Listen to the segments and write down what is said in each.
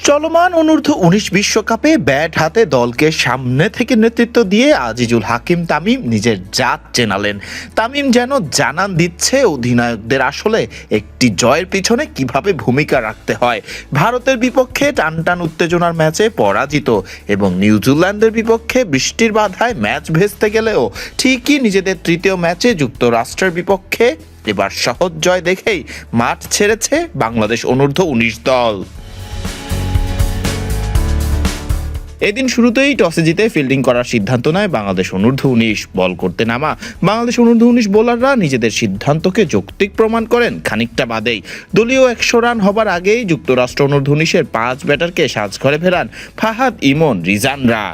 চলমান অনূর্ধ্ব-19 বিশ্বকাপে ব্যাট হাতে দলকে সামনে থেকে নেতৃত্ব দিয়ে আজিজুল হাকিম তামিম নিজের জাত চেনালেন। তামিম যেন জানান দিচ্ছে অধিনায়কদের আসলে একটি জয়ের পিছনে কিভাবে ভূমিকা রাখতে হয়। ভারতের বিপক্ষে টানটান উত্তেজনার ম্যাচে পরাজিত এবং নিউজিল্যান্ডের বিপক্ষে বৃষ্টির বাধায় ম্যাচ ভেস্তে গেলেও ঠিকই নিজেদের তৃতীয় ম্যাচে যুক্তরাষ্ট্রের বিপক্ষে এবার সহজ জয় দেখেই মাঠ ছেড়েছে বাংলাদেশ অনূর্ধ্ব-19 দল। এদিন শুরুতেই টসে জিতে ফিল্ডিং করার সিদ্ধান্ত নেয় বাংলাদেশ অনূর্ধ্ব-19। বল করতে নামা বাংলাদেশ অনূর্ধ্ব-19 বোলাররা নিজেদের সিদ্ধান্তকে যৌক্তিক প্রমাণ করেন খানিকটা বাদেই। দলীয় 100 রান হবার আগেই যুক্তরাষ্ট্র অনূর্ধ্ব-19-এর 5 ব্যাটারকে সাজঘরে ফেরান ফাহাদ, ইমন, রিজানরা।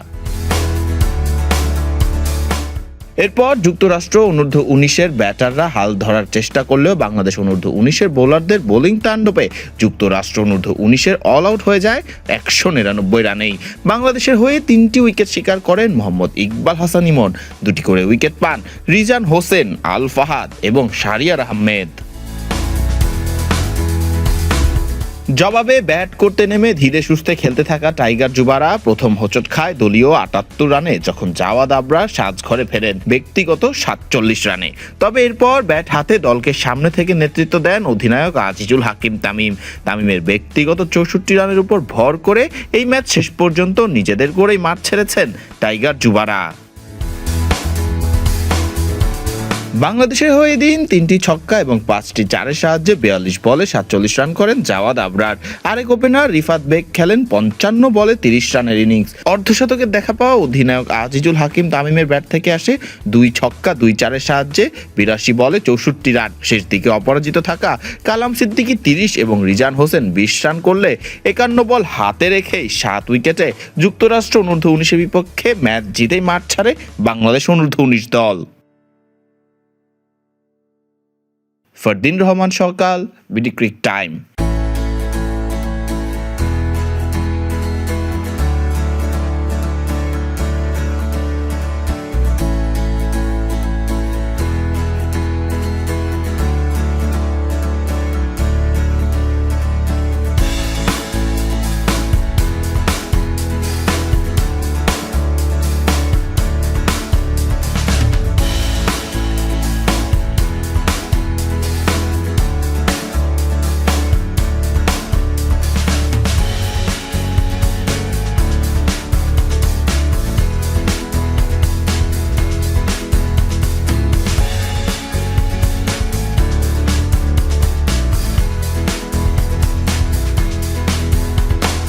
এরপর যুক্তরাষ্ট্র অনূর্ধ্ব-19-এর ব্যাটাররা হাল ধরার চেষ্টা করলেও বাংলাদেশ অনূর্ধ্ব-19-এর বোলারদের বোলিং তাণ্ডবে যুক্তরাষ্ট্র অনূর্ধ্ব-19-এর অল আউট হয়ে যায় 199 রানেই। বাংলাদেশের হয়ে 3টি উইকেট শিকার করেন মোহাম্মদ ইকবাল হাসান ইমন, 2টি করে উইকেট পান রিজান হোসেন, আল ফাহাদ এবং শাহরিয়ার আহমেদ। জবাবে ব্যাট করতে নেমে ধীরে সুস্থে খেলতে থাকা টাইগার যুবারা প্রথম হোঁচট খায় দলীয় 78 রানে, যখন জাওয়াদ আবরার সাজঘরে ফেরেন ব্যক্তিগত 47 রানে। তবে এরপর ব্যাট হাতে দলকে সামনে থেকে নেতৃত্ব দেন অধিনায়ক আজিজুল হাকিম তামিম। তামিমের ব্যক্তিগত 64 রানের উপর ভর করে এই ম্যাচ শেষ পর্যন্ত নিজেদের করেই মাঠ ছেড়েছেন টাইগার যুবারা। বাংলাদেশের হয়ে দিন 3টি ছক্কা এবং 5টি চারের সাহায্যে 42 বলে 47 রান করেন জাওয়াদ আবরার। আরেক ওপেনার রিফাত বেগ খেলেন 55 বলে 30 রানের ইনিংস। অর্ধশতকের দেখা পাওয়া অধিনায়ক আজিজুল হাকিম তামিমের ব্যাট থেকে আসে 2 ছক্কা 2 চারের সাহায্যে 82 বলে 64 রান। শেষ দিকে অপরাজিত থাকা কালাম সিদ্দিকী 30 এবং রিজান হোসেন 20 রান করলে 51 বল হাতে রেখেই 7 উইকেটে যুক্তরাষ্ট্র অনূর্ধ্ব-19-এর বিপক্ষে ম্যাচ জিতেই মাঠ ছাড়ে বাংলাদেশ অনূর্ধ্ব-19 দল। ফরদিন রহমান সকাল, বিডি ক্রিক টাইম।